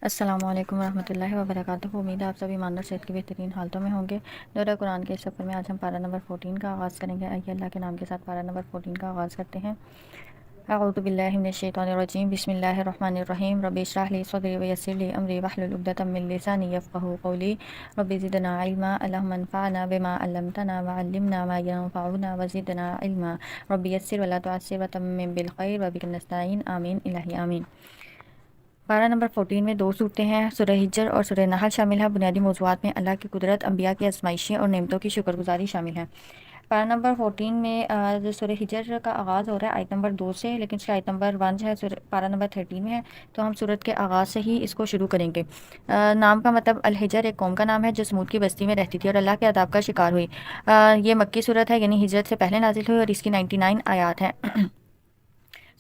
السلام علیکم ورحمۃ اللہ وبرکاتہ۔ امید ہے آپ سبھی ایمان اور صحت کی بہترین حالتوں میں ہوں گے۔ دورہ قرآن کے اس سفر میں آج ہم پارہ نمبر 14 کا آغاز کریں گے۔ آئیے اللہ کے نام کے ساتھ پارہ نمبر 14 کا آغاز کرتے ہیں۔ اعوذ باللہ من الشیطان الرجیم، بسم اللہ الرحمن الرحیم۔ رب اشرح لی صدری ویسر لی امری واحلل عقدۃ من لسانی یفقہوا قولی۔ رب زدنا علما، اللہم انفعنا بما علمتنا وعلمنا ما ینفعنا وزدنا علما۔ رب یسر ولا تعسر وتمم بالخیر وبک نستعین، آمین الہی آمین۔ پارہ نمبر 14 میں دو صورتیں ہیں، سورہ ہجر اور سورہ نحل شامل ہے۔ بنیادی موضوعات میں اللہ کی قدرت، انبیاء کی آزمائشیں اور نعمتوں کی شکر گزاری شامل ہیں۔ پارہ نمبر 14 میں جو سورہ ہجر کا آغاز ہو رہا ہے آیت نمبر 2 سے، لیکن اس کا آیت نمبر 1 جو ہے پارہ نمبر 13 میں ہے، تو ہم سورت کے آغاز سے ہی اس کو شروع کریں گے۔ نام کا مطلب الحجر ایک قوم کا نام ہے جو سمود کی بستی میں رہتی تھی اور اللہ کے عذاب کا شکار ہوئی۔ یہ مکی صورت ہے، یعنی ہجرت سے پہلے نازل ہوئی اور اس کی 99 آیات ہیں۔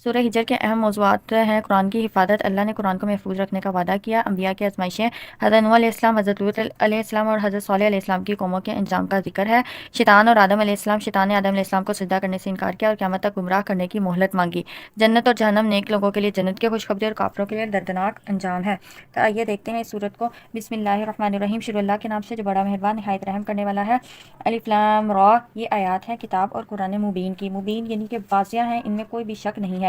سورہ ہجر کے اہم موضوعات ہیں قرآن کی حفاظت، اللہ نے قرآن کو محفوظ رکھنے کا وعدہ کیا، انبیاء کی آزمائشیں، حضرت نوح علیہ السلام، حضرت لوط علیہ السلام اور حضرت صالح علیہ السلام کی قوموں کے انجام کا ذکر ہے، شیطان اور آدم علیہ السلام، شیطان نے آدم علیہ السلام کو سجدہ کرنے سے انکار کیا اور قیامت تک گمراہ کرنے کی مہلت مانگی، جنت اور جہنم، نیک لوگوں کے لیے جنت کی خوشخبری اور کافروں کے لیے دردناک انجام ہے۔ تو آئیے دیکھتے ہیں اس سورت کو۔ بسم اللہ الرحمن الرحیم، شروع اللہ کے نام سے جو بڑا مہربان نہایت رحم کرنے والا ہے۔ الف لام را، یہ آیات ہیں کتاب اور قرآن مبین کی۔ مبین یعنی کہ واضح ہیں، ان میں کوئی بھی شک نہیں ہے۔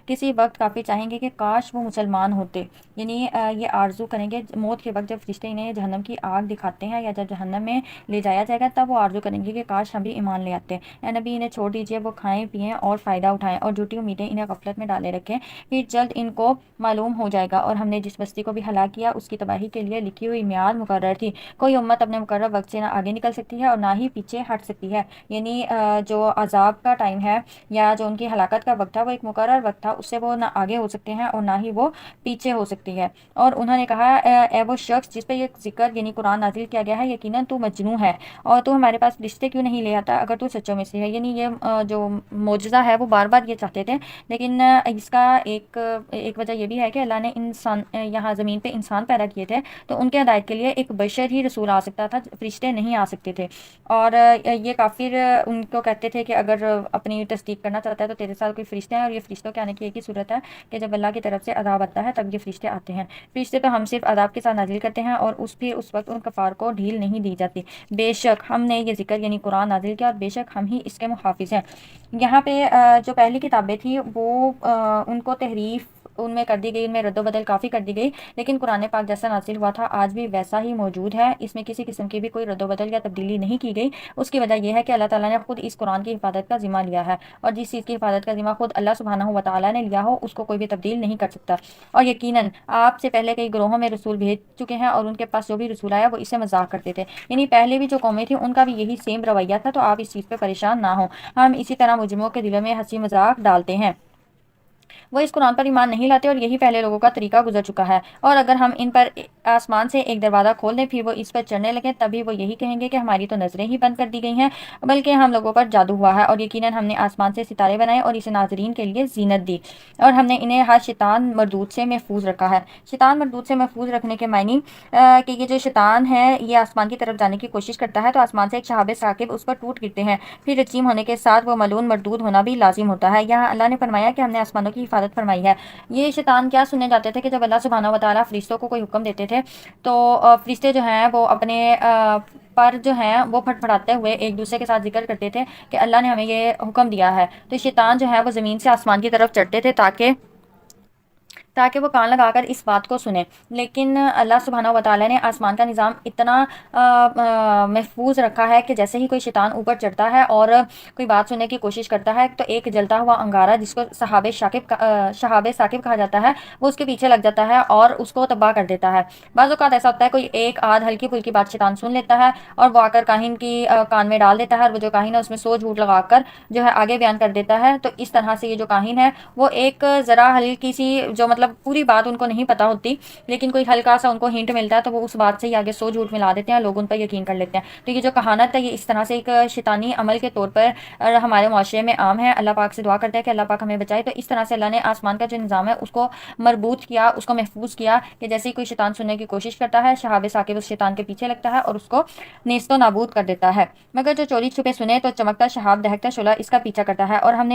کسی وقت کافی چاہیں گے کہ کاش وہ مسلمان ہوتے، یعنی یہ آرزو کریں گے موت کے وقت جب فرشتے انہیں جہنم کی آگ دکھاتے ہیں یا جب جہنم میں لے جایا جائے گا، تب وہ آرزو کریں گے کہ کاش ہم بھی ایمان لے آتے۔ اے نبی انہیں چھوڑ دیجئے، وہ کھائیں پیئیں اور فائدہ اٹھائیں اور جھوٹی امیدیں انہیں غفلت میں ڈالے رکھیں، پھر جلد ان کو معلوم ہو جائے گا اور ہم نے جس بستی کو بھی ہلاک کیا اس کی تباہی کے لیے لکھی ہوئی میعاد مقرر تھی، کوئی امت اپنے مقرر وقت سے نہ آگے نکل سکتی ہے اور نہ ہی پیچھے ہٹ سکتی ہے۔ یعنی جو عذاب کا ٹائم ہے یا جو ان کی ہلاکت کا وقت تھا وہ ایک مقرر وقت تھا، اس سے وہ نہ آگے ہو سکتے ہیں اور نہ ہی وہ پیچھے ہو سکتی ہے۔ اور انہوں نے کہا اے وہ شخص جس پہ یہ ذکر یعنی قرآن نازل کیا گیا ہے، یقیناً تو مجنون ہے اور تو ہمارے پاس رشتے کیوں نہیں لے آتا اگر تو سچوں میں سے ہے۔ یعنی یہ جو معجزہ ہے وہ بار بار یہ چاہتے تھے، لیکن اس کا ایک وجہ یہ بھی ہے کہ اللہ نے انسان یہاں زمین پہ انسان پیدا کیے تھے، تو ان کے ہدایت کے لیے ایک بشر ہی رسول آ سکتا تھا، فرشتے نہیں آ سکتے تھے۔ اور یہ کافر ان کو کہتے تھے کہ اگر اپنی تصدیق کرنا چاہتا ہے تو تیرے ساتھ کوئی فرشتے ہیں، اور یہ فرشتوں کے آنے کی ایک ہی صورت ہے کہ جب اللہ کی طرف سے عذاب آتا ہے تب یہ فرشتے آتے ہیں۔ فرشتے تو ہم صرف عذاب کے ساتھ نازل کرتے ہیں اور اس وقت ان کفار کو ڈھیل نہیں دی جاتی۔ بے شک ہم نے یہ ذکر یعنی قرآن نازل کیا اور بے شک ہم ہی اس کے محافظ ہیں۔ یہاں پہ جو پہلی کتابیں تھیں وہ ان کو تحریف ان میں کر دی گئی، ان میں رد و بدل کافی کر دی گئی، لیکن قرآن پاک جیسا نازل ہوا تھا آج بھی ویسا ہی موجود ہے، اس میں کسی قسم کی بھی کوئی رد و بدل یا تبدیلی نہیں کی گئی۔ اس کی وجہ یہ ہے کہ اللہ تعالیٰ نے خود اس قرآن کی حفاظت کا ذمہ لیا ہے، اور جس چیز کی حفاظت کا ذمہ خود اللہ سبحانہ و تعالیٰ نے لیا ہو اس کو کوئی بھی تبدیل نہیں کر سکتا۔ اور یقیناً آپ سے پہلے کئی گروہوں میں رسول بھیج چکے ہیں اور ان کے پاس جو بھی رسول آیا وہ اسے مذاق کرتے تھے، یعنی پہلے بھی جو قومیں تھیں ان کا بھی یہی سیم رویہ تھا، تو آپ اس چیز پہ پریشان نہ ہوں۔ ہم اسی طرح مجرموں کے دلوں میں ہنسی مذاق ڈالتے ہیں، وہ اس قرآن پر ایمان نہیں لاتے اور یہی پہلے لوگوں کا طریقہ گزر چکا ہے۔ اور اگر ہم ان پر آسمان سے ایک دروازہ کھول دیں پھر وہ اس پر چڑھنے لگیں، تبھی وہ یہی کہیں گے کہ ہماری تو نظریں ہی بند کر دی گئی ہیں، بلکہ ہم لوگوں پر جادو ہوا ہے، اور یقیناً ہم نے آسمان سے ستارے بنائے اور اسے ناظرین کے لیے زینت دی، اور ہم نے انہیں ہر شیطان مردود سے محفوظ رکھا ہے۔ شیطان مردود سے محفوظ رکھنے کے معنی کہ یہ جو شیطان ہے یہ آسمان کی طرف جانے کی کوشش کرتا ہے تو آسمان سے ایک شہاب ثاقب اس پر ٹوٹ گرتے ہیں، پھر رجیم ہونے کے ساتھ وہ ملعون مردود ہونا بھی لازم ہوتا ہے۔ یہاں اللہ نے فرمایا کہ ہم نے آسمانوں کی حفاظت فرمائی ہے۔ یہ شیطان کیا سننے جاتے تھے کہ جب اللہ سبحانہ و تعالیٰ فرشتوں کو کوئی حکم دیتے تھے تو فرشتے جو ہیں وہ اپنے پر جو ہیں وہ پھٹ پھڑاتے ہوئے ایک دوسرے کے ساتھ ذکر کرتے تھے کہ اللہ نے ہمیں یہ حکم دیا ہے، تو شیطان جو ہے وہ زمین سے آسمان کی طرف چڑھتے تھے تاکہ وہ کان لگا کر اس بات کو سنیں، لیکن اللہ سبحانہ و تعالیٰ نے آسمان کا نظام اتنا محفوظ رکھا ہے کہ جیسے ہی کوئی شیطان اوپر چڑھتا ہے اور کوئی بات سننے کی کوشش کرتا ہے تو ایک جلتا ہوا انگارہ جس کو شہاب ثاقب کہا جاتا ہے وہ اس کے پیچھے لگ جاتا ہے اور اس کو تباہ کر دیتا ہے۔ بعض اوقات ایسا ہوتا ہے کوئی ایک آدھ ہلکی پھلکی بات شیطان سن لیتا ہے اور وہ آ کر کاہن کی کان میں ڈال دیتا ہے، اور وہ جو کاہن ہے اس میں سو جھوٹ لگا کر جو ہے آگے بیان کر دیتا ہے، تو اس طرح سے یہ جو کاہن ہے وہ ایک ذرا ہلکی سی جو مطلب پوری بات ان کو نہیں پتا ہوتی لیکن کوئی ہلکا سا ان کو ہنٹ ملتا ہے تو وہ اس بات سے ہی آگے سو جھوٹ ملا دیتے ہیں، لوگ ان پر یقین کر لیتے ہیں۔ تو یہ جو کہانت ہے یہ اس طرح سے ایک شیطانی عمل کے طور پر ہمارے معاشرے میں عام ہے۔ اللہ پاک سے دعا کرتے ہیں کہ اللہ پاک ہمیں بچائے۔ تو اس طرح سے اللہ نے آسمان کا جو نظام ہے اس کو مربوط کیا، اس کو محفوظ کیا کہ جیسے ہی کوئی شیطان سننے کی کوشش کرتا ہے شہاب ثاقب اس شیطان کے پیچھے لگتا ہے اور اس کو نیست و نابود کر دیتا ہے، مگر جو چوری چھپے سنے تو چمکتا شہاب دہکتا شعلہ اس کا پیچھا کرتا ہے۔ اور ہم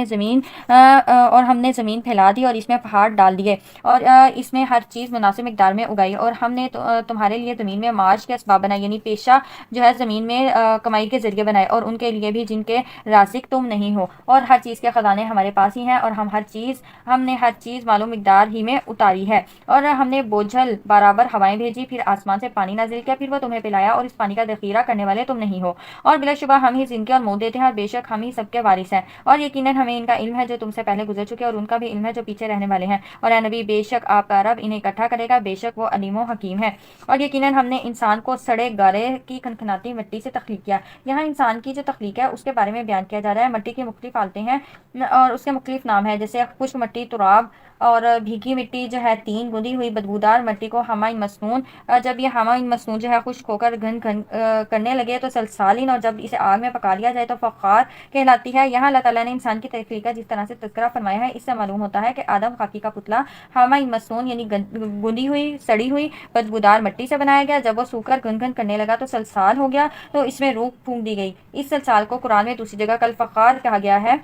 نے زمین پھیلا دی اور اس میں پہاڑ ڈال دیے اور اس میں ہر چیز مناسب مقدار میں اگائی، اور ہم نے تمہارے لیے زمین میں معاش کے اسباب بنائے، یعنی پیشہ جو ہے زمین میں کمائی کے ذریعے بنائے، اور ان کے لیے بھی جن کے رازق تم نہیں ہو، اور ہر چیز کے خزانے ہمارے پاس ہی ہیں، اور ہم نے ہر چیز معلوم مقدار ہی میں اتاری ہے، اور ہم نے بوجھل برابر ہوائیں بھیجی، پھر آسمان سے پانی نازل کیا، پھر وہ تمہیں پلایا، اور اس پانی کا ذخیرہ کرنے والے تم نہیں ہو، اور بلا شبہ ہم ہی زندگی اور موت دیتے ہیں، اور بے شک ہم ہی سب کے وارث ہیں، اور یقیناً ہمیں ان کا علم ہے جو تم سے پہلے گزر چکے، اور ان کا بھی علم ہے جو پیچھے رہنے والے ہیں، اور اے نبی بے شک آپ کا رب انہیں اکٹھا کرے گا، بے شک وہ علیم و حکیم ہے، اور یقیناً ہم نے انسان کو سڑے گارے کی کھنکھناتی مٹی سے تخلیق کیا۔ یہاں انسان کی جو تخلیق ہے اس کے بارے میں بیان کیا جا رہا ہے۔ مٹی کی مختلف حالتیں ہیں اور اس کے مختلف نام ہیں، جیسے خشک مٹی، تراب، اور بھیگی مٹی جو ہے تین، گندی ہوئی بدبودار مٹی کو ہمائن مسنون، جب یہ ہمائن مسنون جو ہے خشک ہو کر گھن گھن کرنے لگے تو سلسالین، اور جب اسے آگ میں پکا لیا جائے تو فخار کہلاتی ہے۔ یہاں اللہ تعالیٰ نے انسان کی تخلیق کا جس طرح سے تذکرہ فرمایا ہے، اس سے معلوم ہوتا ہے کہ آدم خاکی کا پتلا ہمائن مسنون یعنی گندی ہوئی سڑی ہوئی بدبودار مٹی سے بنایا گیا، جب وہ سوکھ کر گھن گھن کرنے لگا تو سلسال ہو گیا، تو اس میں روح پھونک دی گئی۔ اس سلسال کو قرآن میں دوسری جگہ کل فخار کہا گیا ہے،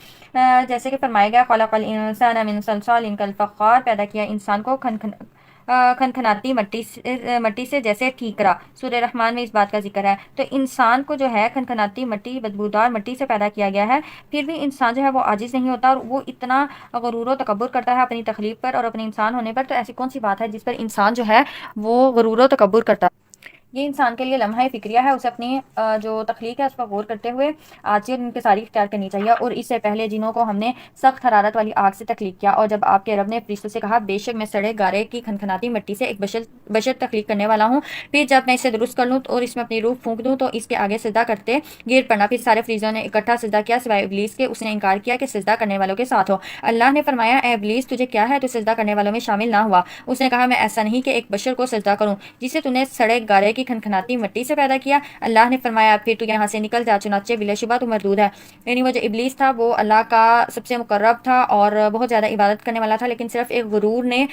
جیسے کہ فرمایا گیا خلق الانسان من صلصال کالفخار، پیدا کیا انسان کو کھنکھناتی مٹی سے جیسے ٹھیکرا۔ سورہ رحمان میں اس بات کا ذکر ہے۔ تو انسان کو جو ہے کھنکھناتی مٹی بدبودار مٹی سے پیدا کیا گیا ہے، پھر بھی انسان جو ہے وہ عاجز نہیں ہوتا، اور وہ اتنا غرور و تکبر کرتا ہے اپنی تخلیق پر اور اپنے انسان ہونے پر۔ تو ایسی کون سی بات ہے جس پر انسان جو ہے وہ غرور و تکبر کرتا ہے؟ یہ انسان کے لیے لمحہ فکریہ ہے، اسے اپنی جو تخلیق ہے اس پر غور کرتے ہوئے آج ان کی ساری اختیار کرنی چاہیے۔ اور اس سے پہلے جنوں کو ہم نے سخت حرارت والی آگ سے تخلیق کیا، اور جب آپ کے رب نے فرشتوں سے کہا بے شک میں سڑے گارے کی کھنکھناتی مٹی سے ایک بشر تخلیق کرنے والا ہوں، پھر جب میں اسے درست کر لوں اور اس میں اپنی روح پھونک دوں تو اس کے آگے سجدہ کرتے گر پڑنا۔ پھر سارے فرشتوں نے اکٹھا سجدہ کیا سوائے ابلیس کے، اس نے انکار کیا کہ سجدہ کرنے والوں کے ساتھ ہو۔ اللہ نے فرمایا اے ابلیس تجھے کیا ہے، تو سجدہ کرنے والوں میں شامل نہ ہوا۔ اس نے کہا میں ایسا نہیں کہ ایک بشر کو سجدہ کروں جسے تو نے سڑے گارے کی کھنکھناتی مٹی سے پیدا کیا۔ اللہ نے فرمایا پھر تو یہاں سے نکل جا، چنانچہ بلا شبہ تو مردود ہے۔ یعنی وہ جو ابلیس تھا وہ اللہ کا سب سے مقرب تھا اور بہت زیادہ عبادت کرنے والا تھا، لیکن صرف ایک غرور نے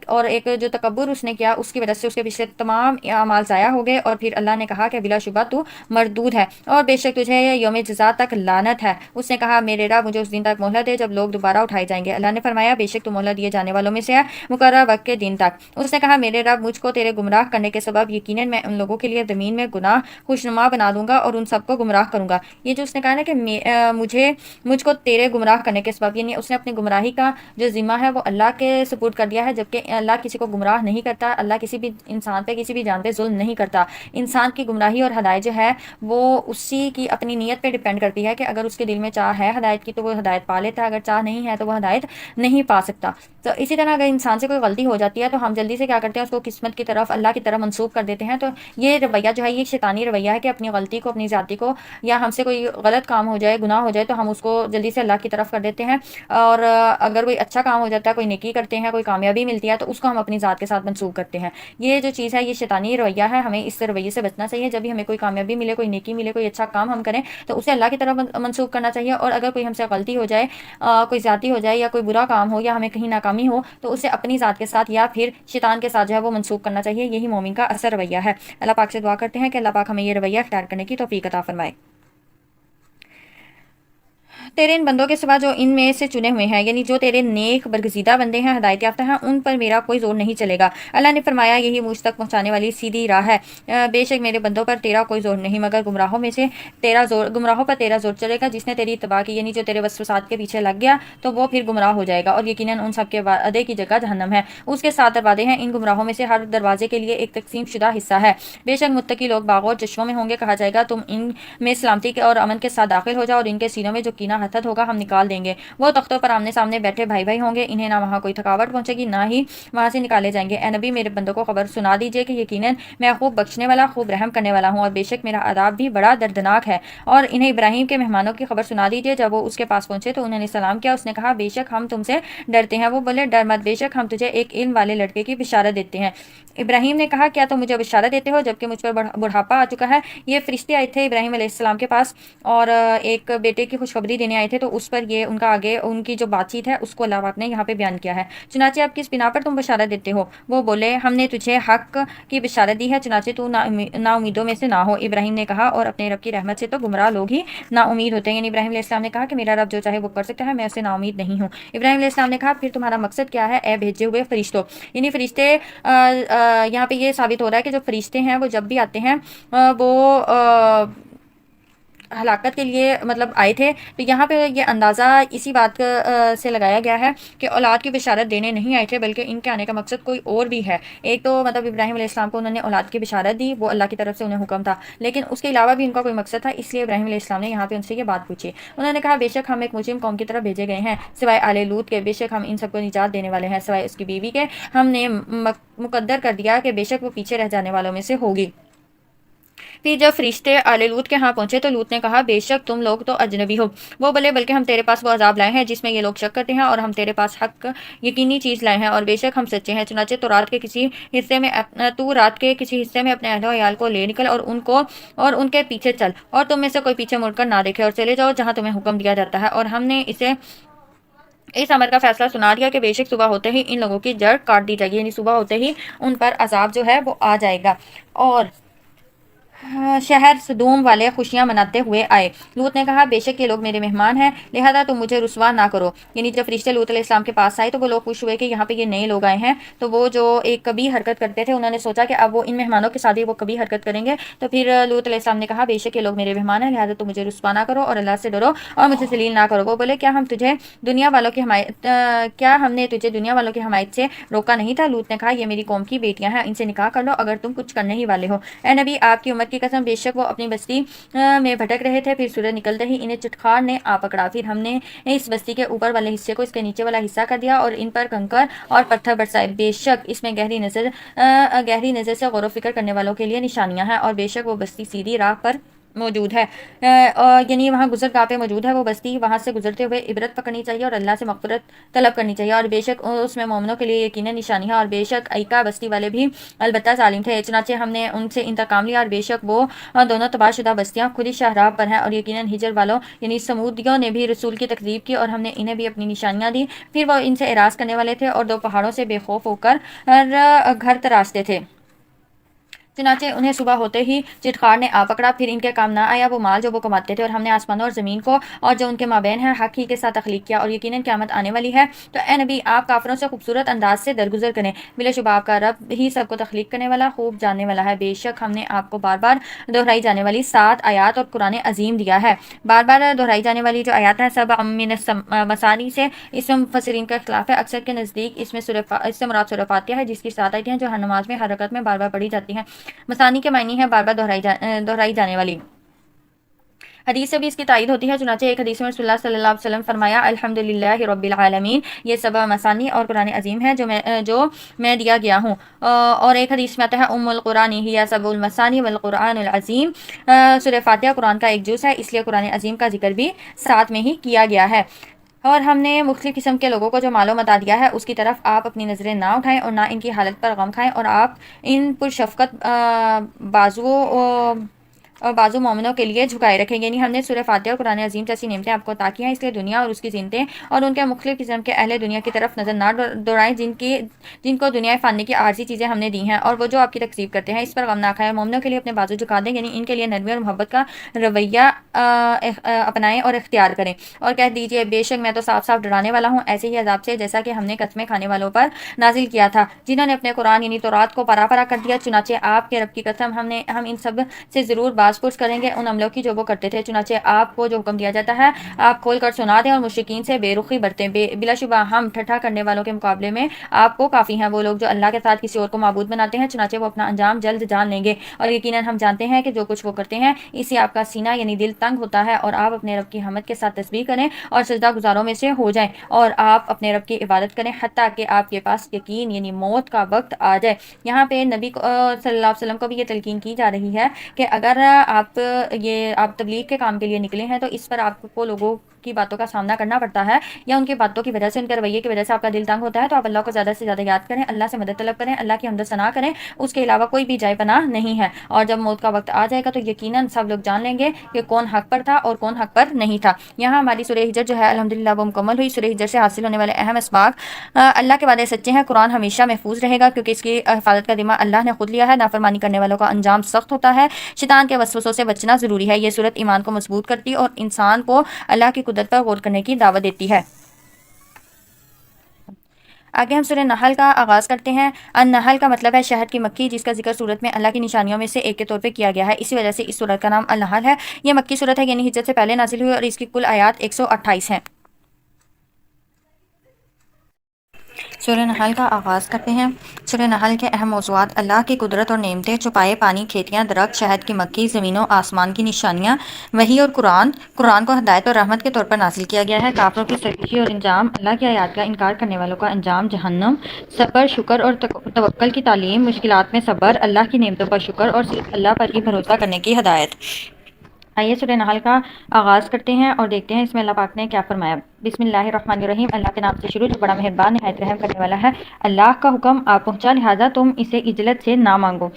اور ایک جو تکبر اس نے کیا اس کی وجہ سے اس کے پچھلے تمام اعمال ضائع ہو گئے، اور پھر اللہ نے کہا کہ بلا شبہ تو مردود ہے اور بے شک تجھے یوم جزا تک لعنت ہے۔ اس نے کہا میرے رب مجھے اس دن تک مہلت دے جب لوگ دوبارہ اٹھائے جائیں گے۔ اللہ نے فرمایا بے شک تو مہلت دیے جانے والوں میں سے ہے مقررہ وقت کے دن تک۔ اس نے کہا میرے رب مجھ کو تیرے گمراہ کرنے کے سبب یقیناً میں ان لوگوں کے لیے زمین میں گناہ خوشنما بنا دوں گا اور ان سب کو گمراہ کروں گا۔ یہ جو اس نے کہا نا کہ مجھ کو تیرے گمراہ کرنے کے سبب، یعنی اس نے اپنی گمراہی کا جو ذمہ ہے وہ اللہ کے سپرد کر دیا ہے، جبکہ اللہ کسی کو گمراہ نہیں کرتا، اللہ کسی بھی انسان پہ کسی بھی جان پہ ظلم نہیں کرتا۔ انسان کی گمراہی اور ہدایت جو ہے وہ اسی کی اپنی نیت پہ ڈیپینڈ کرتی ہے کہ اگر اس کے دل میں چاہ ہے ہدایت کی تو وہ ہدایت پا لیتا ہے، اگر چاہ نہیں ہے تو وہ ہدایت نہیں پا سکتا۔ تو اسی طرح اگر انسان سے کوئی غلطی ہو جاتی ہے تو ہم جلدی سے کیا کرتے ہیں، اس کو قسمت کی طرف اللہ کی طرف منسوخ کر دیتے ہیں۔ تو یہ رویہ جو ہے یہ شیطانی رویہ ہے کہ اپنی غلطی کو، اپنی ذاتی کو، یا ہم سے کوئی غلط کام ہو جائے، گناہ ہو جائے تو ہم اس کو جلدی سے اللہ کی طرف کر دیتے ہیں، اور اگر کوئی اچھا کام ہو جاتا ہے، کوئی نیکی کرتے ہیں، کوئی کامیابی ملتی ہے تو اس کو ہم اپنی ذات کے ساتھ منسوخ کرتے ہیں۔ یہ جو چیز ہے یہ شیطانی رویہ ہے، ہمیں اس رویے سے بچنا چاہیے۔ جب بھی ہمیں کوئی کامیابی ملے، کوئی نیکی ملے، کوئی اچھا کام ہم کریں تو اسے اللہ کی طرف منسوخ کرنا چاہیے، اور اگر کوئی ہم سے غلطی ہو جائے، کوئی زیادتی ہو جائے یا کوئی برا کام ہو یا ہمیں کہیں ناکامی ہو تو اسے اپنی ذات کے ساتھ یا پھر شیطان کے ساتھ جو ہے وہ منسوخ کرنا چاہیے۔ یہی مومن کا اصل رویہ ہے۔ اللہ پاک سے دعا کرتے ہیں کہ اللہ پاک ہمیں یہ رویہ اختیار کرنے کی توفیق عطا فرمائے۔ تیرے ان بندوں کے سوا جو ان میں سے چنے ہوئے ہیں، یعنی جو تیرے نیک برگزیدہ بندے ہیں، ہدایت یافتہ ہیں، ان پر میرا کوئی زور نہیں چلے گا۔ اللہ نے فرمایا یہی مجھ تک پہنچانے والی سیدھی راہ ہے، بے شک میرے بندوں پر تیرا کوئی زور نہیں، مگر گمراہوں پر تیرا زور چلے گا۔ جس نے تیری اتباع کی یعنی جو تیرے وسوسات کے پیچھے لگ گیا تو وہ پھر گمراہ ہو جائے گا، اور یقیناً ان سب کے وعدے کی جگہ جہنم ہے، اس کے 7 دروازے ہیں، ان گمراہوں میں سے ہر دروازے کے لیے ایک تقسیم شدہ حصہ ہے۔ بے شک متقی لوگ باغوں اور چشموں میں ہوں گے، کہا جائے گا تم ان میں سلامتی اور امن کے ساتھ داخل ہو جاؤ، اور ان کے سینوں میں جو کینہ حسد ہوگا ہم نکال دیں گے۔ وہ تختوں پر آمنے سامنے بیٹھے بھائی بھائی ہوں گے، انہیں نہ وہاں کوئی تھکاوٹ پہنچے گی، نہ ہی وہاں سے نکالے جائیں گے۔ اے نبی میرے بندوں کو خبر سنا دیجئے کہ یقیناً میں خوب بخشنے والا، خوب رحم کرنے والا ہوں، اور بے شک میرا عذاب بھی بڑا دردناک ہے۔ اور انہیں ابراہیم کے مہمانوں کی خبر سنا دیجئے، جب وہ اس کے پاس پہنچے تو انہوں نے سلام کیا۔ اس نے کہا بے شک ہم تم سے ڈرتے ہیں۔ وہ بولے ڈر مت، بے شک ہم تجھے ایک علم والے لڑکے کی بشارت دیتے ہیں۔ ابراہیم نے کہا کیا تم مجھے بشارت دیتے ہو جبکہ مجھ پر بڑھاپا آ چکا ہے؟ یہ فرشتے آئے تھے ابراہیم علیہ السلام کے پاس اور ایک بیٹے کی خوشخبری دینے دینے آئے تھے تو اس پر یہ ان کا آگے ان کی جو بات چیت ہے اس کو اللہ پاک نے یہاں پہ بیان کیا ہے. چنانچہ آپ کس بنا پر تم بشارت دیتے ہو؟ وہ بولے ہم نے تجھے حق کی بشارت دی ہے، چنانچہ تو نا امیدوں میں سے نہ ہو. ابراہیم نے کہا اور اپنے رب کی رحمت سے تو گمراہ لوگ ہی نا امید ہوتے ہیں. یعنی ابراہیم علیہ السلام نے کہا کہ میرا رب جو چاہے وہ کر سکتا ہے، میں اسے نا امید نہیں ہوں. ابراہیم علیہ السلام نے کہا پھر تمہارا مقصد کیا ہے اے بھیجے ہوئے فرشتوں؟ یعنی فرشتے یہاں پہ یہ ثابت ہو رہا ہے کہ جو فرشتے ہیں وہ جب بھی آتے ہیں وہ ہلاکت کے لیے مطلب آئے تھے. تو یہاں پہ یہ اندازہ اسی بات سے لگایا گیا ہے کہ اولاد کی بشارت دینے نہیں آئے تھے، بلکہ ان کے آنے کا مقصد کوئی اور بھی ہے. ایک تو مطلب ابراہیم علیہ السلام کو انہوں نے اولاد کی بشارت دی، وہ اللہ کی طرف سے انہیں حکم تھا، لیکن اس کے علاوہ بھی ان کا کوئی مقصد تھا. اس لیے ابراہیم علیہ السلام نے یہاں پہ ان سے یہ بات پوچھی. انہوں نے کہا بے شک ہم ایک مجرم قوم کی طرف بھیجے گئے ہیں سوائے آل لوط کے، بے شک ہم ان سب کو نجات دینے والے ہیں سوائے اس کی بیوی کے. ہم نے مقدر کر دیا کہ بے شک وہ پیچھے رہ جانے والوں میں سے ہوگی. پھر جب فرشتے آل لوط کے ہاں پہنچے تو لوط نے کہا بے شک تم لوگ تو اجنبی ہو. وہ بولے بلکہ ہم تیرے پاس وہ عذاب لائے ہیں جس میں یہ لوگ شک کرتے ہیں، اور ہم تیرے پاس حق یقینی چیز لائے ہیں اور بے شک ہم سچے ہیں. چنانچہ تو رات کے کسی حصے میں اپنے اہل و عیال کو لے نکل اور ان کے پیچھے چل، اور تم میں سے کوئی پیچھے مڑ کر نہ دیکھے، اور چلے جاؤ جہاں تمہیں حکم دیا جاتا ہے. اور ہم نے اس امر کا فیصلہ سنا دیا کہ بے شک صبح ہوتے ہی ان لوگوں کی جڑ کاٹ دی جائے گی. یعنی صبح ہوتے ہی ان پر عذاب جو ہے وہ آ جائے گا. اور شہر سدوم والے خوشیاں مناتے ہوئے آئے. لوط نے کہا بے شک یہ لوگ میرے مہمان ہیں، لہذا تم مجھے رسوا نہ کرو. یعنی جب فرشتے لوط علیہ السلام کے پاس آئے تو وہ لوگ خوش ہوئے کہ یہاں پہ یہ نئے لوگ آئے ہیں. تو وہ جو ایک کبھی حرکت کرتے تھے انہوں نے سوچا کہ اب وہ ان مہمانوں کے ساتھ وہ کبھی حرکت کریں گے. تو پھر لوط علیہ السلام نے کہا بے شک یہ لوگ میرے مہمان ہیں، لہذا تم مجھے رسوا نہ کرو اور اللہ سے ڈرو اور مجھے ذلیل نہ کرو. وہ بولے کیا ہم نے تجھے دنیا والوں کی حمایت سے روکا نہیں تھا؟ لوط نے کہا یہ میری قوم کی بیٹیاں ہیں، ان سے نکاح کر لو اگر تم کچھ کرنے ہی والے ہو. اے نبی آپ کی امت کی قسم بے شک وہ اپنی بستی میں بھٹک رہے تھے، پھر سورج نکلتے ہی انہیں چٹخار نے آ پکڑا. پھر ہم نے اس بستی کے اوپر والے حصے کو اس کے نیچے والا حصہ کر دیا اور ان پر کنکر اور پتھر برسائے. بے شک اس میں گہری نظر سے غور و فکر کرنے والوں کے لیے نشانیاں ہیں، اور بے شک وہ بستی سیدھی راہ پر موجود ہے. یعنی وہاں گزرگاہ پہ موجود ہے وہ بستی، وہاں سے گزرتے ہوئے عبرت پکڑنی چاہیے اور اللہ سے مغفرت طلب کرنی چاہیے. اور بے شک اس میں مومنوں کے لیے یقیناً نشانی ہے، اور بے شک ایکا بستی والے بھی البتہ ظالم تھے. چنانچہ ہم نے ان سے انتقام لیا، اور بے شک وہ دونوں تباہ شدہ بستیاں خود ہی شاہراہ پر ہیں. اور یقیناً ہجر والوں یعنی سمودیوں نے بھی رسول کی تکذیب کی، اور ہم نے انہیں بھی اپنی نشانیاں دی. پھر وہ ان سے اعراض کرنے والے تھے اور دو پہاڑوں سے بے خوف ہو کر گھر تراشتے تھے. چنانچہ انہیں صبح ہوتے ہی چٹخار نے آ پکڑا، پھر ان کے کام نہ آیا وہ مال جو وہ کماتے تھے. اور ہم نے آسمانوں اور زمین کو اور جو ان کے مابین ہے حق ہی کے ساتھ تخلیق کیا، اور یقیناً قیامت آنے والی ہے. تو اے نبی آپ کافروں سے خوبصورت انداز سے درگزر کریں، بلا شبہ آپ کا رب ہی سب کو تخلیق کرنے والا خوب جاننے والا ہے. بے شک ہم نے آپ کو بار بار دہرائی جانے والی 7 آیات اور قرآن عظیم دیا ہے. بار بار دہرائی جانے والی جو آیات ہیں سب من مسانی سے، اس میں مفسرین کا اختلاف ہے. اکثر کے نزدیک اس سے مراد سورہ فاتحہ ہے جس کی 7 آیتیں ہیں جو ہر نماز میں ہر رکعت میں بار بار پڑھی جاتی ہیں. مسانی کے معنی ہے بار بار دہرائی جانے والی. حدیث سے بھی اس کی تائید ہوتی ہے. چنانچہ ایک حدیث میں رسول اللہ صلی اللہ علیہ وسلم فرمایا الحمدللہ رب العالمین، یہ 7 مسانی اور قرآن عظیم ہے جو میں دیا گیا ہوں. اور ایک حدیث میں آتا ہے ام القرآن ہی 7 المسانی والقرآن العظیم، سورہ فاتحہ قرآن کا ایک جز ہے، اس لیے قرآن عظیم کا ذکر بھی ساتھ میں ہی کیا گیا ہے. اور ہم نے مختلف قسم کے لوگوں کو جو مال و متا دیا ہے اس کی طرف آپ اپنی نظریں نہ اٹھائیں اور نہ ان کی حالت پر غم کھائیں، اور آپ ان پر شفقت بازو مومنوں کے لیے جھکائے رکھیں. یعنی ہم نے سورہ فاتحہ اور قرآن عظیم جیسی نعمتیں آپ کو عطا کی ہیں، اس لیے دنیا اور اس کی زینتیں اور ان کے مختلف قسم کے اہل دنیا کی طرف نظر نہ دوڑائیں جن کو دنیا فانی کی عارضی چیزیں ہم نے دی ہیں، اور وہ جو آپ کی تکذیب کرتے ہیں اس پر غم نہ کھائیں. مومنوں کے لیے اپنے بازو جھکا دیں، یعنی ان کے لیے نرمی اور محبت کا رویہ اپنائیں اور اختیار کریں. اور کہہ دیجئے بے شک میں تو صاف صاف ڈرانے والا ہوں ایسے ہی عذاب سے جیسا کہ ہم نے قسمیں کھانے والوں پر نازل کیا تھا جنہوں نے اپنے قرآن یعنی تورات کو پارا پارا کر دیا. چنانچہ آپ کے رب کی قسم ہم ان سب سے ضرور باز پرس کریں گے ان عملوں کی جو وہ کرتے تھے. چنانچہ آپ کو جو حکم دیا جاتا ہے آپ کھول کر سنا دیں اور مشرکین سے بے رخی برتیں. بلا شبہ ہم ٹھٹھا کرنے والوں کے مقابلے میں آپ کو کافی ہیں وہ لوگ جو اللہ کے ساتھ کسی اور کو معبود بناتے ہیں. چنانچہ وہ اپنا انجام جلد جان لیں گے، اور یقیناً ہم جانتے ہیں کہ جو کچھ وہ کرتے ہیں اس سے آپ کا سینہ یعنی دل تنگ ہوتا ہے. اور آپ اپنے رب کی حمد کے ساتھ تسبیح کریں اور سجدہ گزاروں میں سے ہو جائیں، اور آپ اپنے رب کی عبادت کریں حتیٰ کہ آپ کے پاس یقین یعنی موت کا وقت آ جائے. یہاں پہ نبی صلی اللہ علیہ وسلم کو بھی یہ تلقین کی جا رہی ہے کہ اگر آپ تبلیغ کے کام کے لیے نکلے ہیں تو اس پر آپ کو لوگوں کی باتوں کا سامنا کرنا پڑتا ہے یا ان کی باتوں کی وجہ سے، ان کے رویے کی وجہ سے آپ کا دل تنگ ہوتا ہے، تو آپ اللہ کو زیادہ سے زیادہ یاد کریں، اللہ سے مدد طلب کریں، اللہ کی حمد و ثنا کریں، اس کے علاوہ کوئی بھی جائے پناہ نہیں ہے۔ اور جب موت کا وقت آ جائے گا تو یقیناً سب لوگ جان لیں گے کہ کون حق پر تھا اور کون حق پر نہیں تھا۔ یہاں ہماری سورہ ہجر جو ہے الحمدللہ وہ مکمل ہوئی۔ سورہ ہجر سے حاصل ہونے والے اہم اسباق: اللہ کے وعدے سچے ہیں، قرآن ہمیشہ محفوظ رہے گا کیونکہ اس کی حفاظت کا ذمہ اللہ نے خود لیا ہے، نافرمانی کرنے والوں کا انجام سخت ہوتا ہے، شیطان کے وسوسوں سے بچنا ضروری ہے۔ یہ صورت ایمان کو مضبوط کرتی اور انسان کو اللہ کی قدرت پر غور کرنے کی دعوت دیتی ہے۔ آگے ہم سورہ نحل کا آغاز کرتے ہیں۔ النحل کا مطلب ہے شہد کی مکھی، جس کا ذکر سورت میں اللہ کی نشانیوں میں سے ایک کے طور پہ کیا گیا ہے، اسی وجہ سے اس سورت کا نام النحل ہے۔ یہ مکی سورت ہے، یعنی ہجرت سے پہلے نازل ہوئی، اور اس کی کل آیات 128 ہیں۔ سورہ نحل کا آغاز کرتے ہیں۔ سورہ نحل کے اہم موضوعات: اللہ کی قدرت اور نعمتیں، چھپائے پانی، کھیتیاں، درخت، شہد کی مکھی، زمین و آسمان کی نشانیاں، وحی اور قرآن کو ہدایت اور رحمت کے طور پر نازل کیا گیا ہے۔ کافروں کی سرکشی اور انجام، اللہ کی آیات کا انکار کرنے والوں کا انجام جہنم، صبر، شکر اور توکل کی تعلیم، مشکلات میں صبر، اللہ کی نعمتوں پر شکر اور صرف اللہ پر ہی بھروسہ کرنے کی ہدایت۔ آئیے سورہ نحل کا آغاز کرتے ہیں اور دیکھتے ہیں اس میں اللہ پاک نے کیا فرمایا۔ بسم اللہ الرحمن الرحیم، اللہ کے نام سے شروع جو بڑا مہربان نہایت رحم کرنے والا ہے۔ اللہ کا حکم آ پہنچا، لہٰذا تم اسے عجلت سے نہ مانگو۔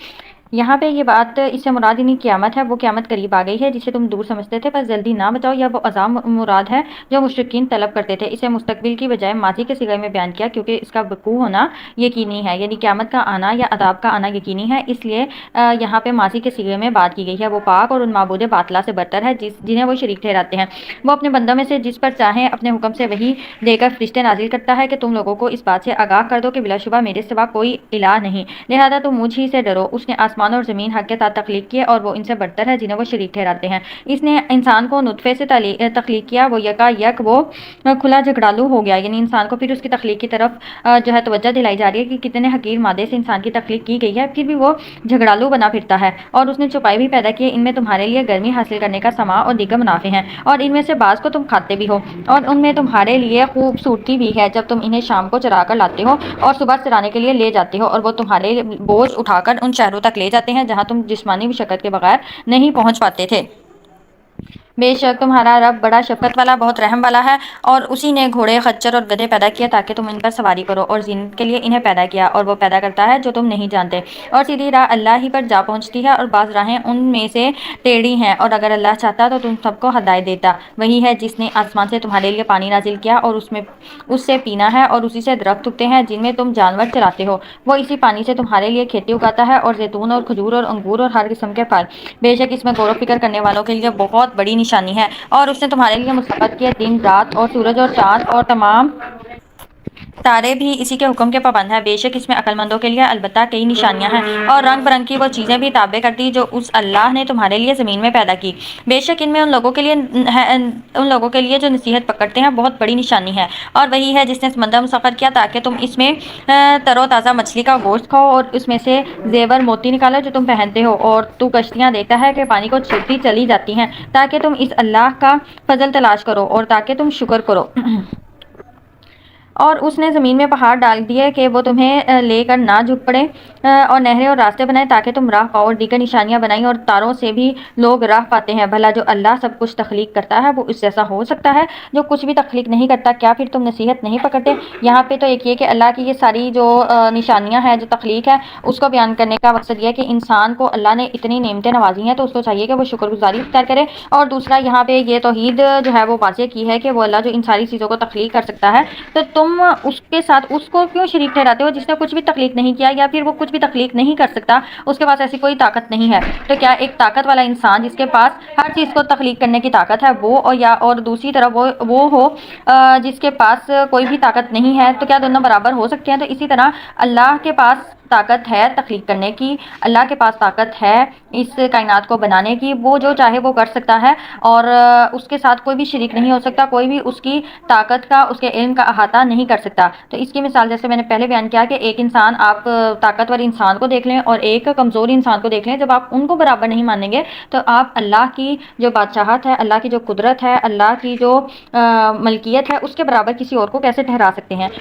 یہاں پہ یہ بات، اس سے مراد یعنی قیامت ہے، وہ قیامت قریب آ گئی ہے جسے تم دور سمجھتے تھے، بس جلدی نہ بچاؤ، یا وہ عذاب مراد ہے جو مشرکین طلب کرتے تھے۔ اسے مستقبل کی بجائے ماضی کے صیغے میں بیان کیا کیونکہ اس کا وقوع ہونا یقینی ہے، یعنی قیامت کا آنا یا عذاب کا آنا یقینی ہے، اس لیے یہاں پہ ماضی کے صیغے میں بات کی گئی ہے۔ وہ پاک اور ان معبود باطلا سے برتر ہے جنہیں وہ شریک ٹھہراتے ہیں۔ وہ اپنے بندوں میں سے جس پر چاہیں اپنے حکم سے وحی دے کر فرشتے نازل کرتا ہے کہ تم لوگوں کو اس بات سے آگاہ کر دو کہ بلا شبہ میرے سوا کوئی الہ نہیں، لہذا تم مجھ ہی سے ڈرو۔ اس نے آسمان اور زمین حق کے ساتھ تخلیق کیے اور وہ ان سے برتر ہے جنہیں وہ شریک ٹھہراتے ہیں۔ اس نے انسان کو نطفے سے تخلیق کیا، وہ یکا یک وہ کھلا جھگڑالو ہو گیا، یعنی انسان کو پھر اس کی تخلیق کی طرف جو ہے توجہ دلائی جا رہی ہے کہ کتنے حقیر مادے سے انسان کی تخلیق کی گئی ہے، پھر بھی وہ جھگڑالو بنا پھرتا ہے۔ اور اس نے چھپائے بھی پیدا کیے، ان میں تمہارے لیے گرمی حاصل کرنے کا سماں اور دیگر منافع ہیں، اور ان میں سے بعض کو تم کھاتے بھی ہو، اور ان میں تمہارے لیے خوبصورتی بھی ہے جب تم انہیں شام کو چرا کر لاتے ہو اور صبح چرانے کے لیے لے جاتے ہو، اور وہ تمہارے بوجھ اٹھا کر ان شہروں تک لے جاتے ہیں جہاں تم جسمانی مشقت کے بغیر نہیں پہنچ پاتے تھے۔ بے شک تمہارا رب بڑا شفقت والا، بہت رحم والا ہے، اور اسی نے گھوڑے، خچر اور گدھے پیدا کیا تاکہ تم ان پر سواری کرو، اور زینت کے لیے انہیں پیدا کیا، اور وہ پیدا کرتا ہے جو تم نہیں جانتے، اور سیدھی راہ اللہ ہی پر جا پہنچتی ہے، اور بعض راہیں ان میں سے ٹیڑھی ہیں، اور اگر اللہ چاہتا تو تم سب کو ہدایت دیتا۔ وہی ہے جس نے آسمان سے تمہارے لیے پانی نازل کیا اور اس سے پینا ہے، اور اسی سے درخت اگتے ہیں جن میں تم جانور چراتے ہو، وہ اسی پانی سے تمہارے لیے کھیتی اگاتا ہے، اور زیتون اور کھجور اور انگور اور ہر قسم کے پھل۔ بے شک اس میں غور و فکر کرنے والوں کے لیے بہت بڑی نشانی ہے، اور اس نے تمہارے لیے مسخر کیے دن رات اور سورج اور چاند اور تمام تارے بھی اسی کے حکم کے پابند ہیں۔ بے شک اس میں عقل مندوں کے لیے البتہ کئی نشانیاں ہیں، اور رنگ برنگ کی وہ چیزیں بھی تابع کر دی جو اس اللہ نے تمہارے لیے زمین میں پیدا کی۔ بے شک ان میں ان لوگوں کے لیے جو نصیحت پکڑتے ہیں بہت بڑی نشانی ہے، اور وہی ہے جس نے سمندر مسخر کیا تاکہ تم اس میں تر و تازہ مچھلی کا گوشت کھاؤ، اور اس میں سے زیور موتی نکالو جو تم پہنتے ہو، اور تو کشتیاں دیکھتا ہے کہ پانی کو چھیڑتی چلی جاتی ہیں تاکہ تم اس اللہ کا فضل تلاش کرو اور تاکہ تم شکر کرو۔ اور اس نے زمین میں پہاڑ ڈال دیے کہ وہ تمہیں لے کر نہ جھک پڑے، اور نہریں اور راستے بنائے تاکہ تم راہ پاؤ، اور دیگر نشانیاں بنائیں، اور تاروں سے بھی لوگ راہ پاتے ہیں۔ بھلا جو اللہ سب کچھ تخلیق کرتا ہے وہ اس جیسا ہو سکتا ہے جو کچھ بھی تخلیق نہیں کرتا؟ کیا پھر تم نصیحت نہیں پکڑتے؟ یہاں پہ تو ایک یہ کہ اللہ کی یہ ساری جو نشانیاں ہیں جو تخلیق ہے اس کو بیان کرنے کا مقصد یہ ہے کہ انسان کو اللہ نے اتنی نعمتیں نوازی ہیں تو اس کو چاہیے کہ وہ شکر گزاری اختیار کرے، اور دوسرا یہاں پہ یہ توحید جو ہے وہ واضح کی ہے کہ وہ اللہ جو ان ساری چیزوں کو تخلیق کر سکتا ہے، تو تم اس کے ساتھ اس کو کیوں شریک ٹھہراتے ہو جس نے کچھ بھی تخلیق نہیں کیا، یا پھر وہ کچھ بھی تخلیق نہیں کر سکتا، اس کے پاس ایسی کوئی طاقت نہیں ہے؟ تو کیا ایک طاقت والا انسان جس کے پاس ہر چیز کو تخلیق کرنے کی طاقت ہے وہ، اور دوسری طرف وہ ہو جس کے پاس کوئی بھی طاقت نہیں ہے، تو کیا دونوں برابر ہو سکتے ہیں؟ تو اسی طرح اللہ کے پاس طاقت ہے تخلیق کرنے کی، اللہ کے پاس طاقت ہے اس کائنات کو بنانے کی، وہ جو چاہے وہ کر سکتا ہے، اور اس کے ساتھ کوئی بھی شریک نہیں ہو سکتا، کوئی بھی اس کی طاقت کا، اس کے علم کا احاطہ نہیں کر سکتا۔ تو اس کی مثال جیسے میں نے پہلے بیان کیا کہ ایک انسان، آپ طاقتور انسان کو دیکھ لیں اور ایک کمزور انسان کو دیکھ لیں، جب آپ ان کو برابر نہیں مانیں گے تو آپ اللہ کی جو بادشاہت ہے، اللہ کی جو قدرت ہے، اللہ کی جو ملکیت ہے، اس کے برابر کسی اور کو کیسے ٹھہرا سکتے ہیں؟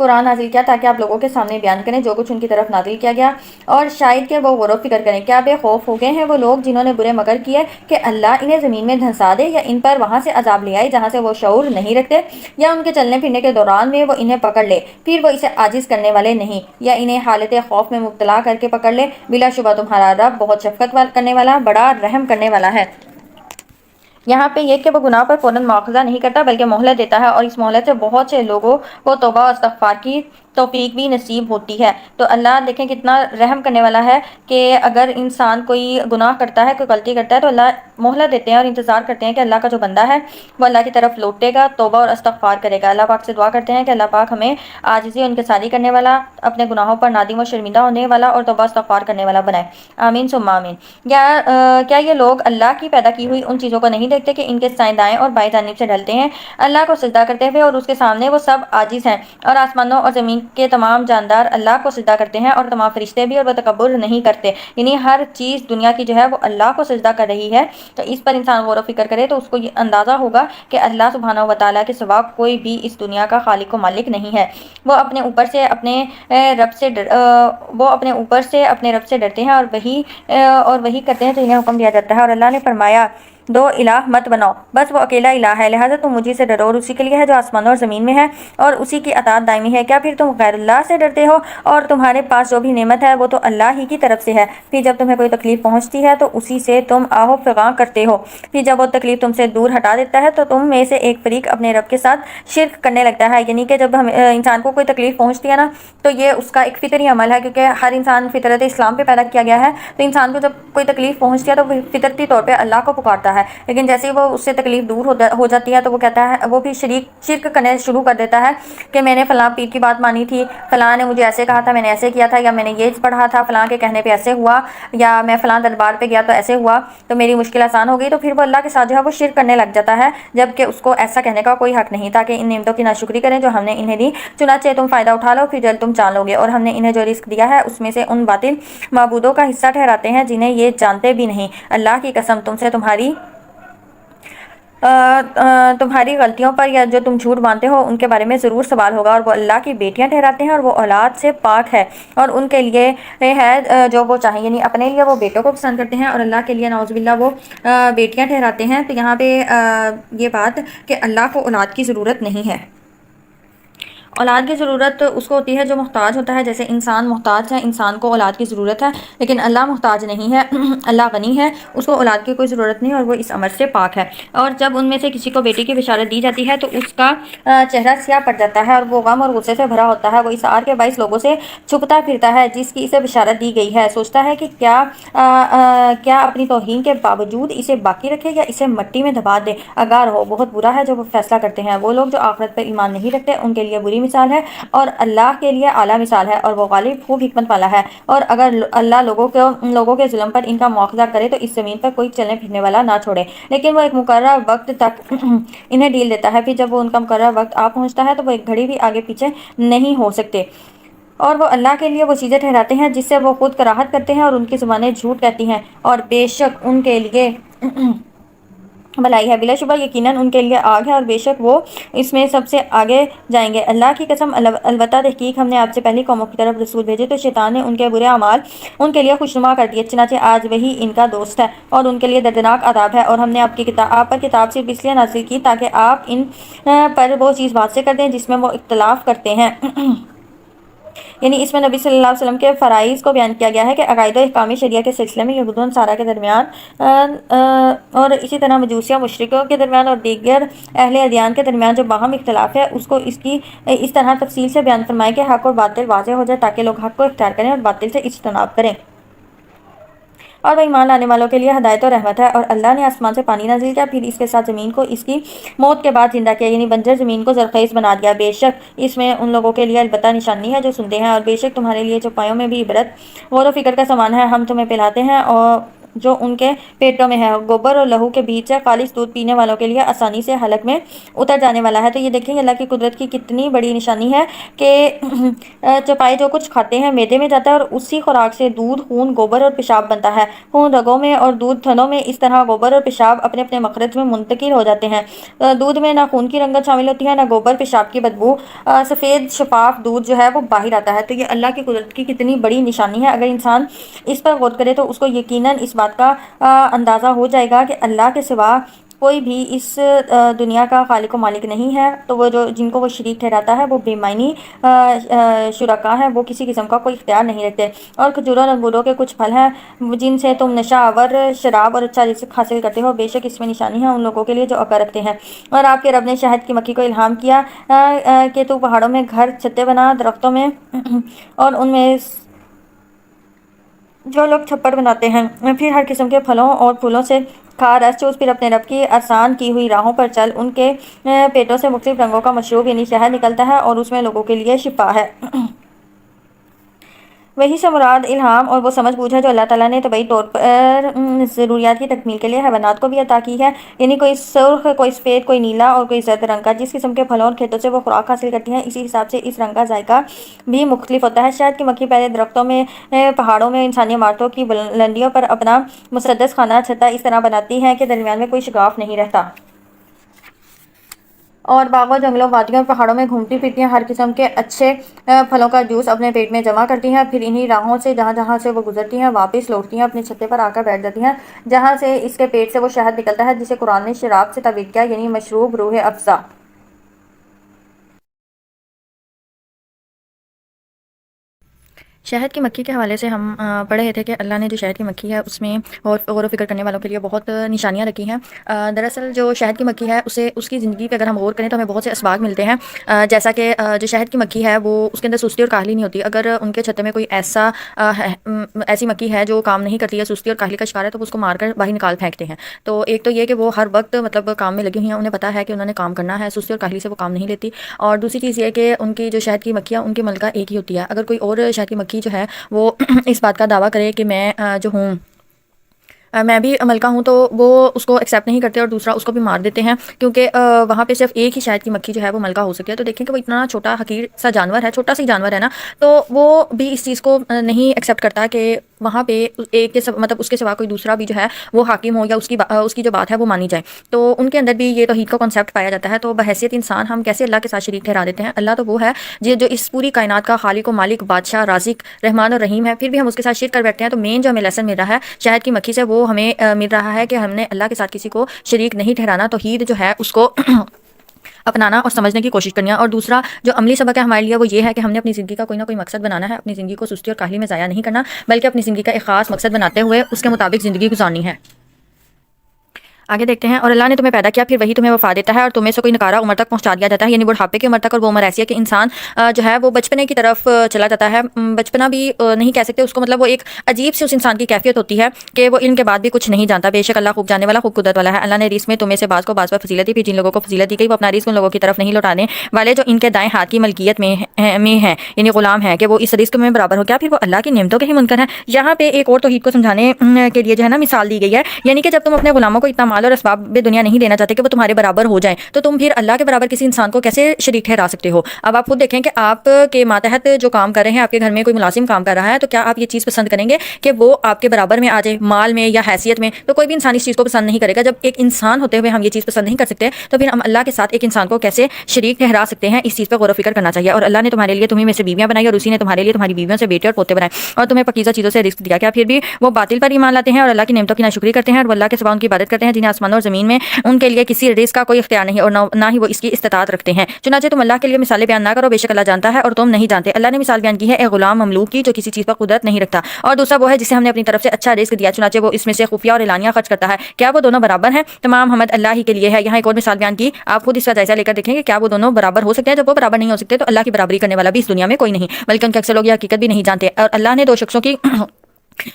قرآن نازل کیا تاکہ آپ لوگوں کے سامنے بیان کریں جو کچھ ان کی طرف نازل کیا گیا، اور شاید کہ وہ غور و فکر کریں۔ کیا بے خوف ہو گئے ہیں وہ لوگ جنہوں نے برے مگر کیے کہ اللہ انہیں زمین میں دھنسا دے، یا ان پر وہاں سے عذاب لے آئے جہاں سے وہ شعور نہیں رکھتے، یا ان کے چلنے پھرنے کے دوران میں وہ انہیں پکڑ لے پھر وہ اسے عاجز کرنے والے نہیں، یا انہیں حالت خوف میں مبتلا کر کے پکڑ لے۔ بلا شبہ تمہارا رب بہت شفقت کرنے والا، بڑا رحم کرنے والا ہے۔ یہاں پہ یہ کہ وہ گناہ پر فوراً مواخذہ نہیں کرتا بلکہ مہلت دیتا ہے، اور اس مہلت سے بہت سے لوگوں کو توبہ اور استغفار کی توفیق بھی نصیب ہوتی ہے۔ تو اللہ دیکھیں کتنا رحم کرنے والا ہے کہ اگر انسان کوئی گناہ کرتا ہے، کوئی غلطی کرتا ہے، تو اللہ مہلت دیتے ہیں اور انتظار کرتے ہیں کہ اللہ کا جو بندہ ہے وہ اللہ کی طرف لوٹے گا، توبہ اور استغفار کرے گا۔ اللہ پاک سے دعا کرتے ہیں کہ اللہ پاک ہمیں عاجزی اور انکساری کرنے والا، اپنے گناہوں پر نادم و شرمندہ ہونے والا اور توبہ استغفار کرنے والا بنائے، آمین ثم آمین۔ کیا یہ لوگ اللہ کی پیدا کی ہوئی ان چیزوں کو نہیں دیکھتے کہ ان کے سائیں دائیں اور بائیں جانب سے ڈھلتے ہیں، اللہ کو سجدہ کرتے ہوئے، اور اس کے سامنے وہ سب عاجز ہیں، اور آسمانوں اور زمین کے تمام جاندار اللہ کو سجدہ کرتے ہیں اور تمام فرشتے بھی، اور وہ تکبر نہیں کرتے، یعنی ہر چیز دنیا کی جو ہے وہ اللہ کو سجدہ کر رہی ہے۔ تو اس پر انسان غور و فکر کرے تو اس کو یہ اندازہ ہوگا کہ اللہ سبحانہ و تعالیٰ کے سوا کوئی بھی اس دنیا کا خالق و مالک نہیں ہے۔ وہ اپنے اوپر سے اپنے رب سے ڈرتے ہیں اور وہی کرتے ہیں جو انہیں حکم دیا جاتا ہے۔ اور اللہ نے فرمایا دو الہ مت بناؤ، بس وہ اکیلا الہ ہے، لہٰذا تم مجھے سے ڈرو، اور اسی کے لیے ہے جو آسمانوں اور زمین میں ہے، اور اسی کی اطاعت دائمی ہے۔ کیا پھر تم غیر اللہ سے ڈرتے ہو؟ اور تمہارے پاس جو بھی نعمت ہے وہ تو اللہ ہی کی طرف سے ہے۔ پھر جب تمہیں کوئی تکلیف پہنچتی ہے تو اسی سے تم آہو فغاں کرتے ہو، پھر جب وہ تکلیف تم سے دور ہٹا دیتا ہے تو تم میں سے ایک فریق اپنے رب کے ساتھ شرک کرنے لگتا ہے۔ یعنی کہ جب انسان کو کوئی تکلیف پہنچتی ہے نا تو یہ اس کا ایک فطری عمل ہے، کیونکہ ہر انسان فطرت اسلام پہ پیدا کیا گیا ہے، تو انسان کو جب کوئی تکلیف پہنچتی ہے تو وہ فطرتی طور پہ اللہ کو پکارتا ہے، لیکن جیسے ہی وہ اس سے تکلیف دور ہو جاتی ہے تو وہ کہتا ہے، وہ بھی شرک کرنے شروع کر دیتا ہے کہ میں نے فلاں پیر کی بات مانی تھی، فلاں نے مجھے ایسے کہا تھا، میں نے ایسے کیا تھا، یا میں نے یہ پڑھا تھا، فلاں کے کہنے پہ ایسے ہوا، یا میں فلاں دربار پہ گیا تو ایسے ہوا تو میری مشکل آسان ہو گئی۔ تو پھر وہ اللہ کے ساتھ جو ہے وہ شرک کرنے لگ جاتا ہے، جبکہ اس کو ایسا کہنے کا کوئی حق نہیں، تاکہ ان نعمتوں کی ناشکری کریں جو ہم نے انہیں دی، چنانچہ تم فائدہ اٹھا لو پھر جلد تم جان لو گے۔ اور ہم نے انہیں جو رزق دیا ہے اس میں سے ان باطل معبودوں کا حصہ ٹھہراتے ہیں جنہیں یہ جانتے بھی نہیں۔ اللہ کی قسم تم سے تمہاری غلطیوں پر یا جو تم جھوٹ باندھتے ہو ان کے بارے میں ضرور سوال ہوگا، اور وہ اللہ کی بیٹیاں ٹھہراتے ہیں اور وہ اولاد سے پاک ہے، اور ان کے لیے ہے جو وہ چاہیں، یعنی اپنے لیے وہ بیٹوں کو پسند کرتے ہیں اور اللہ کے لیے نعوذ باللہ وہ بیٹیاں ٹھہراتے ہیں۔ تو یہاں پہ یہ بات کہ اللہ کو اولاد کی ضرورت نہیں ہے، اولاد کی ضرورت اس کو ہوتی ہے جو محتاج ہوتا ہے، جیسے انسان محتاج ہے، انسان کو اولاد کی ضرورت ہے، لیکن اللہ محتاج نہیں ہے، اللہ غنی ہے، اس کو اولاد کی کوئی ضرورت نہیں، اور وہ اس امر سے پاک ہے۔ اور جب ان میں سے کسی کو بیٹی کی بشارت دی جاتی ہے تو اس کا چہرہ سیاہ پڑ جاتا ہے اور وہ غم اور غصے سے بھرا ہوتا ہے، وہ اسعار کے باعث لوگوں سے چھپتا پھرتا ہے جس کی اسے بشارت دی گئی ہے، سوچتا ہے کہ کیا اپنی توہین کے باوجود اسے باقی رکھے یا اسے مٹی میں دبا دے، اگار ہو، بہت برا ہے جو وہ فیصلہ کرتے ہیں۔ وہ لوگ جو آخرت پر ایمان نہیں رکھتے ان کے لیے بری مثال ہے اور اللہ کے لیے اعلیٰ مثال ہے، اور وہ غالب خوب حکمت والا ہے۔ اور اگر اللہ لوگوں کے ظلم پر ان کا مواخذہ کرے تو اس زمین پر کوئی چلنے پھرنے والا نہ چھوڑے، لیکن وہ ایک مقررہ وقت تک انہیں ڈھیل دیتا ہے، پھر جب وہ ان کا مقررہ وقت آ پہنچتا ہے تو وہ ایک گھڑی بھی آگے پیچھے نہیں ہو سکتے۔ اور وہ اللہ کے لیے وہ چیزیں ٹھہراتے ہیں جس سے وہ خود کراہت کرتے ہیں، اور ان کی زبانیں جھوٹ کہتی ہیں، اور بے شک ان کے لیے بھلائی ہے، بلا شبہ یقیناً ان کے لیے آگ ہے، اور بے شک وہ اس میں سب سے آگے جائیں گے۔ اللہ کی قسم البتہ تحقیق ہم نے آپ سے پہلی قوموں کی طرف رسول بھیجے تو شیطان نے ان کے برے اعمال ان کے لیے خوشنما کر دیے، چنانچہ آج وہی ان کا دوست ہے اور ان کے لیے دردناک عذاب ہے۔ اور ہم نے آپ پر کتاب صرف اس لیے نازل کی تاکہ آپ ان پر وہ چیز واضح کر دیں جس میں وہ اختلاف کرتے ہیں، یعنی اس میں نبی صلی اللہ علیہ وسلم کے فرائض کو بیان کیا گیا ہے کہ عقائد و احکام شریعہ کے سلسلے میں یہود و نصارہ کے درمیان اور اسی طرح مجوسیوں مشرکوں کے درمیان اور دیگر اہل ادیان کے درمیان جو باہم اختلاف ہے اس کو اس طرح تفصیل سے بیان فرمائے کہ حق اور باطل واضح ہو جائے تاکہ لوگ حق کو اختیار کریں اور باطل سے اجتناب کریں۔ اور وہ ایمان لانے والوں کے لیے ہدایت و رحمت ہے۔ اور اللہ نے آسمان سے پانی نازل کیا، پھر اس کے ساتھ زمین کو اس کی موت کے بعد زندہ کیا، یعنی بنجر زمین کو زرخیز بنا دیا۔ بے شک اس میں ان لوگوں کے لیے البتہ نشانی ہے جو سنتے ہیں، اور بے شک تمہارے لیے چوپایوں میں بھی عبرت غور و فکر کا سامان ہے۔ ہم تمہیں پلاتے ہیں جو ان کے پیٹوں میں ہے، گوبر اور لہو کے بیچ سے خالص دودھ پینے والوں کے لیے آسانی سے حلق میں اتر جانے والا ہے۔ تو یہ دیکھیں اللہ کی قدرت کی کتنی بڑی نشانی ہے کہ چوپائے جو کچھ کھاتے ہیں معدے میں جاتا ہے اور اسی خوراک سے دودھ، خون، گوبر اور پیشاب بنتا ہے۔ خون رگوں میں اور دودھ تھنوں میں، اس طرح گوبر اور پیشاب اپنے اپنے مخرج میں منتقل ہو جاتے ہیں۔ دودھ میں نہ خون کی رنگت شامل ہوتی ہے، نہ گوبر پیشاب کی بدبو، سفید شفاف دودھ جو ہے وہ باہر آتا ہے۔ تو یہ اللہ کی قدرت کی کتنی بڑی نشانی ہے۔ اگر انسان اس پر غور کرے تو اس کو یقیناً اس بات کا اندازہ ہو جائے گا کہ اللہ کے سوا کوئی بھی اس دنیا کا خالق و مالک نہیں ہے۔ تو وہ جن کو وہ شریک ٹھہراتا ہے وہ بے معنی شرکا ہیں، وہ کسی قسم کا کوئی اختیار نہیں رکھتے۔ اور کھجوروں اور انگوروں کے کچھ پھل ہیں جن سے تم نشہ آور شراب اور اچھا رزق حاصل کرتے ہو، بے شک اس میں نشانی ہے ان لوگوں کے لیے جو عقل رکھتے ہیں۔ اور آپ کے رب نے شہد کی مکھی کو الہام کیا کہ تو پہاڑوں میں گھر چھتے بنا، درختوں میں اور ان میں جو لوگ چھپر بناتے ہیں، پھر ہر قسم کے پھلوں اور پھولوں سے کھا، رس چوس، پھر اپنے رب کی آسان کی ہوئی راہوں پر چل۔ ان کے پیٹوں سے مختلف رنگوں کا مشروب یعنی شہد نکلتا ہے اور اس میں لوگوں کے لیے شفا ہے۔ وہی سے مراد الہام اور وہ سمجھ بوجھ ہے جو اللہ تعالیٰ نے طبعی طور پر ضروریات کی تکمیل کے لیے حیوانات کو بھی عطا کی ہے، یعنی کوئی سرخ، کوئی سفید، کوئی نیلا اور کوئی زرد رنگ کا۔ جس قسم کے پھلوں اور کھیتوں سے وہ خوراک حاصل کرتی ہیں اسی حساب سے اس رنگ کا ذائقہ بھی مختلف ہوتا ہے۔ شہد کی مکھی پہلے درختوں میں، پہاڑوں میں، انسانی عمارتوں کی بلندیوں پر اپنا مسدس خانہ چھتا اس طرح بناتی ہے کہ درمیان میں کوئی شگاف نہیں رہتا، اور باغوں، جنگلوں، وادیوں اور پہاڑوں میں گھومتی پھرتی ہیں، ہر قسم کے اچھے پھلوں کا جوس اپنے پیٹ میں جمع کرتی ہیں، پھر انہی راہوں سے جہاں جہاں سے وہ گزرتی ہیں واپس لوٹتی ہیں، اپنے چھتے پر آ کر بیٹھ جاتی ہیں جہاں سے اس کے پیٹ سے وہ شہد نکلتا ہے جسے قرآن نے شراب سے تعبیر کیا، یعنی مشروب روح افزا۔ شہد کی مکھی کے حوالے سے ہم پڑھ رہے تھے کہ اللہ نے جو شہد کی مکھی ہے اس میں غور و فکر کرنے والوں کے لیے بہت نشانیاں رکھی ہیں۔ دراصل جو شہد کی مکھی ہے اسے اس کی زندگی پہ اگر ہم غور کریں تو ہمیں بہت سے اسباق ملتے ہیں، جیسا کہ جو شہد کی مکھی ہے وہ اس کے اندر سستی اور کاہلی نہیں ہوتی۔ اگر ان کے چھتے میں کوئی ایسی مکھی ہے جو کام نہیں کرتی ہے، سستی اور کاہلی کا شکار ہے، تو اس کو مار کر باہر نکال پھینکتے ہیں۔ تو ایک تو یہ کہ وہ ہر وقت مطلب کام میں لگی ہوئی ہیں، انہیں پتہ ہے کہ انہوں نے کام کرنا ہے، سستی اور کاہلی سے وہ کام نہیں لیتی۔ اور دوسری چیز یہ کہ ان کی جو شہد کی مکھی ہے ان کی ملکہ ایک ہی ہوتی ہے۔ اگر کوئی اور شہد کی مکھی جو ہے وہ اس بات کا دعویٰ کرے کہ میں جو ہوں میں بھی ملکہ ہوں، تو وہ اس کو ایکسیپٹ نہیں کرتے اور دوسرا اس کو بھی مار دیتے ہیں، کیونکہ وہاں پہ صرف ایک ہی شہد کی مکھی جو ہے وہ ملکہ ہو سکتی ہے۔ تو دیکھیں کہ وہ اتنا چھوٹا حقیر سا جانور ہے، چھوٹا سا جانور ہے نا، تو وہ بھی اس چیز کو نہیں ایکسیپٹ کرتا کہ وہاں پہ ایک مطلب اس کے سوا کوئی دوسرا بھی جو ہے وہ حاکم ہو یا اس کی جو بات ہے وہ مانی جائے۔ تو ان کے اندر بھی یہ توحید کا کنسیپٹ پایا جاتا ہے۔ تو بحیثیت انسان ہم کیسے اللہ کے ساتھ شریک ٹھہرا دیتے ہیں؟ اللہ تو وہ ہے جو اس پوری کائنات کا خالق و مالک، بادشاہ، رازق، رحمان اور رحیم ہے، پھر بھی ہم اس کے ساتھ شرک کر بیٹھتے ہیں۔ تو مین جو ہمیں لیسن مل رہا ہے شہد کی مکھی سے وہ ہمیں مل رہا ہے کہ ہم نے اللہ کے ساتھ کسی کو شریک نہیں ٹھہرانا، توحید جو ہے اس کو اپنانا اور سمجھنے کی کوشش کرنی ہے۔ اور دوسرا جو عملی سبق ہے ہمارے لیے وہ یہ ہے کہ ہم نے اپنی زندگی کا کوئی نہ کوئی مقصد بنانا ہے، اپنی زندگی کو سستی اور کاہلی میں ضائع نہیں کرنا، بلکہ اپنی زندگی کا ایک خاص مقصد بناتے ہوئے اس کے مطابق زندگی گزارنی ہے۔ آگے دیکھتے ہیں، اور اللہ نے تمہیں پیدا کیا، پھر وہی تمہیں وفا دیتا ہے اور تمہیں سے کوئی نکارہ عمر تک پہنچا دیا جاتا ہے، یعنی بڑھاپے کی عمر تک۔ اور وہ عمر ایسی ہے کہ انسان جو ہے وہ بچپنے کی طرف چلا جاتا ہے۔ بچپنا بھی نہیں کہہ سکتے اس کو، مطلب وہ ایک عجیب سی اس انسان کی کیفیت ہوتی ہے کہ وہ علم کے بعد بھی کچھ نہیں جانتا۔ بے شک اللہ خوب جاننے والا، خوب قدرت والا ہے۔ اللہ نے رزق میں تمہیں سے بعض کو بعض پر فضیلت دی، پھر جن لوگوں کو فضیلت دی گئی وہ اپنا رزق ان لوگوں کی طرف نہیں لوٹانے والے جو ان کے دائیں ہاتھ کی ملکیت میں ہیں، یعنی غلام ہے، کہ وہ اس رزق میں برابر ہو کیا، پھر وہ اللہ کی نعمتوں کے ہی منکر ہیں۔ یہاں پہ ایک اور توحید کو سمجھانے کے لیے جو ہے نا مثال دی گئی ہے، یعنی کہ جب تم اپنے غلاموں کو اتنا مال اور اسباب دنیا نہیں دینا چاہتے کہ وہ تمہارے برابر ہو جائیں، تو تم پھر اللہ کے برابر کسی انسان کو کیسے شریک ٹھہرا سکتے ہو؟ اب آپ خود دیکھیں کہ آپ کے ماتحت جو کام کر رہے ہیں، آپ کے گھر میں کوئی ملازم کام کر رہا ہے، تو کیا آپ یہ چیز پسند کریں گے کہ وہ آپ کے برابر میں آ جائے مال میں یا حیثیت میں؟ تو کوئی بھی انسان اس چیز کو پسند نہیں کرے گا۔ جب ایک انسان ہوتے ہوئے ہم یہ چیز پسند نہیں کر سکتے تو پھر ہم اللہ کے ساتھ ایک انسان کو کیسے شریک ٹھہرا سکتے ہیں؟ اس چیز پہ غور و فکر کرنا چاہیے۔ اور اللہ نے تمہارے لیے تمہیں میں سے بیویاں بنائی اور اسی نے تمہارے لیے تمہاری بیویوں سے بیٹے اور پوتے بنائے اور تمہیں پاکیزہ چیزوں سے رزق دیا، کیا پھر بھی وہ باطل پر ایمان لاتے ہیں اور اللہ کی نعمتوں کی ناشکری کرتے ہیں اور وہ اللہ کے سوا ان کی عبادت کرتے ہیں جنہیں آسمانوں اور زمین میں ان کے لیے کسی رزق کا کوئی اختیار نہیں اور نہ ہی وہ اس کی استطاعت رکھتے ہیں۔ چنانچہ تم اللہ کے لیے مثالیں بیان نہ کرو، بے شک اللہ جانتا ہے اور تم نہیں جانتے۔ اللہ نے مثال بیان کی ہے ایک غلام مملوک کی جو کسی چیز پر قدرت نہیں رکھتا، اور دوسرا وہ ہے جسے ہم نے اپنی طرف سے اچھا رزق دیا، چنانچہ وہ اس میں سے خفیہ اور اعلانیہ خرچ کرتا ہے، کیا وہ دونوں برابر ہیں؟ تمام حمد اللہ ہی کے لیے ہے۔ یہاں ایک اور مثال بیان کی، آپ خود اس کا جائزہ لے کر دیکھیں کہ کیا وہ دونوں برابر ہو سکتے ہیں؟ جب وہ برابر نہیں ہو سکتے تو اللہ کی برابری کرنے والا بھی اس دنیا میں کوئی نہیں، بلکہ ان کی اکثر لوگ یہ حقیقت بھی نہیں جانتے۔ اور اللہ نے دو شخصوں کی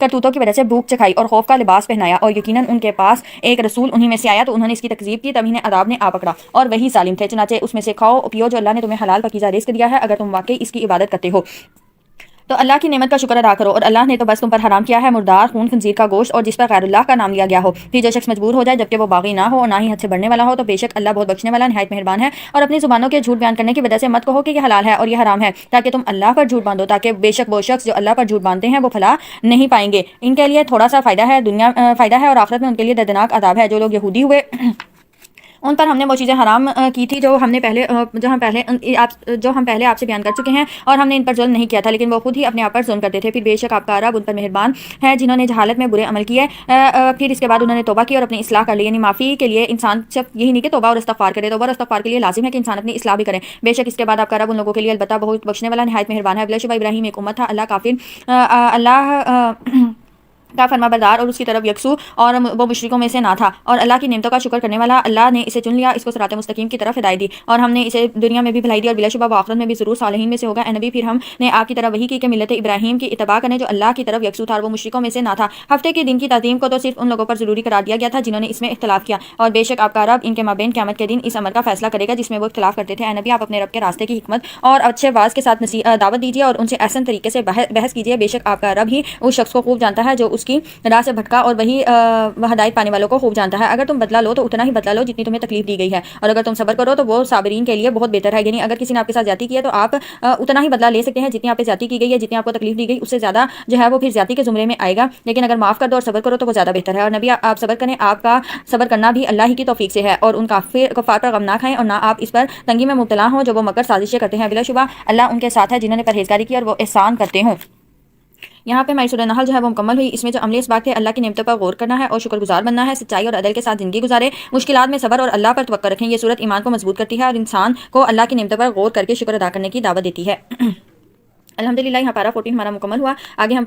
کرتوتوں کی وجہ سے بھوک چکھائی اور خوف کا لباس پہنایا، اور یقیناً ان کے پاس ایک رسول انہی میں سے آیا تو انہوں نے اس کی تکذیب کی، تب انہیں عذاب نے آ پکڑا اور وہی ظالم تھے۔ چنانچہ اس میں سے کھاؤ پیو جو اللہ نے تمہیں حلال پاکیزہ رزق دیا ہے، اگر تم واقعی اس کی عبادت کرتے ہو تو اللہ کی نعمت کا شکر ادا کرو، اور اللہ نے تو بس تم پر حرام کیا ہے مردار خون خنزیر کا گوشت اور جس پر غیر اللہ کا نام لیا گیا ہو۔ پھر جو شخص مجبور ہو جائے جبکہ وہ باغی نہ ہو اور نہ ہی حد سے بڑھنے والا ہو تو بے شک اللہ بہت بخشنے والا نہایت مہربان ہے۔ اور اپنی زبانوں کے جھوٹ بیان کرنے کی وجہ سے مت کہو کہ یہ حلال ہے اور یہ حرام ہے تاکہ تم اللہ پر جھوٹ باندھو، تاکہ بے شک وہ شخص جو اللہ پر جھوٹ باندھتے ہیں وہ فلاح نہیں پائیں گے۔ ان کے لیے تھوڑا سا فائدہ ہے اور آخرت میں ان کے لیے دردناک عذاب ہے۔ جو لوگ یہودی ہوئے ان پر ہم نے وہ چیزیں حرام کی تھی جو ہم پہلے آپ سے بیان کر چکے ہیں، اور ہم نے ان پر ظلم نہیں کیا تھا لیکن وہ خود ہی اپنے آپ پر ظلم کرتے تھے۔ پھر بے شک آپ کا رب ان پر مہربان ہے جنہوں نے جہالت میں برے عمل کیے، پھر اس کے بعد انہوں نے توبہ کی اور اپنی اصلاح کر لی۔ یعنی معافی کے لیے انسان صرف یہی نہیں کہ توبہ اور استغفار کرے، توبہ اور استغفار کے لیے لازم ہے کہ انسان اپنی اصلاح بھی کرے۔ بے شک اس کے بعد آپ کا رب ان لوگوں کے لیے البتہ بہت بخشنے والا نہایت مہربان ہے۔ بلا شبہ ابراہیم ایک امت تھا، اللہ کا فرما بردار اور اس کی طرف یکسو، اور وہ مشرکوں میں سے نہ تھا، اور اللہ کی نعمتوں کا شکر کرنے والا۔ اللہ نے اسے چن لیا، اس کو صراط مستقیم کی طرف ہدایت دی، اور ہم نے اسے دنیا میں بھی بھلائی دی، اور بلا شبہ وہ آخرت میں بھی ضرور صالحین میں سے ہوگا۔ اے نبی پھر ہم نے آپ کی طرف وحی کی کہ ملت ابراہیم کی اتباع کرنے جو اللہ کی طرف یکسو تھا اور وہ مشرکوں میں سے نہ تھا۔ ہفتے کے دن کی تعظیم کو تو صرف ان لوگوں پر ضروری قرار دیا گیا تھا جنہوں نے اس میں اختلاف کیا، اور بے شک آپ کا رب ان کے مابین قیامت کے دن اس امر کا فیصلہ کرے گا جس میں وہ اختلاف کرتے تھے۔ اے نبی آپ اپنے رب کے راستے کی حکمت اور اچھے واز کے ساتھ دعوت دیجیے اور ان سے احسن طریقے سے بحث کیجیے۔ بے شک آپ کا رب ہی اس شخص کو خوب جانتا ہے جو اس کی راہ سے بھٹکا، اور وہی ہدایت پانے والوں کو خوب جانتا ہے۔ اگر تم بدلہ لو تو اتنا ہی بدلہ لو جتنی تمہیں تکلیف دی گئی ہے، اور اگر تم صبر کرو تو وہ صابرین کے لیے بہت بہتر ہے۔ یعنی اگر کسی نے آپ کے ساتھ زیادتی کی ہے تو آپ اتنا ہی بدلہ لے سکتے ہیں جتنی آپ پہ زیادتی کی گئی ہے، جتنی آپ کو تکلیف دی گئی اس سے زیادہ جو ہے وہ پھر زیادتی کے زمرے میں آئے گا، لیکن اگر معاف کر دو اور صبر کرو تو وہ زیادہ بہتر ہے۔ اور نبی آپ صبر کریں، آپ کا صبر کرنا بھی اللہ ہی کی توفیق سے ہے، اور ان کفار پر غم نہ کھائیں اور نہ آپ اس پر تنگی میں مبتلا ہوں جو وہ مکر سازشیں کرتے ہیں۔ بلا شبہ اللہ ان کے ساتھ ہے جنہوں نے پرہیزگاری کی اور وہ احسان کرتے ہوں۔ یہاں پہ ہماری سورہ نحل جو ہے وہ مکمل ہوئی۔ اس میں جو عملی اسباق تھے اللہ کی نعمتوں پر غور کرنا ہے اور شکر گزار بننا ہے، سچائی اور عدل کے ساتھ زندگی گزارے، مشکلات میں صبر اور اللہ پر توکل رکھیں۔ یہ صورت ایمان کو مضبوط کرتی ہے اور انسان کو اللہ کی نعمتوں پر غور کر کے شکر ادا کرنے کی دعوت دیتی ہے۔ الحمدللہ یہاں پارہ 14 ہمارا مکمل ہوا۔ آگے ہم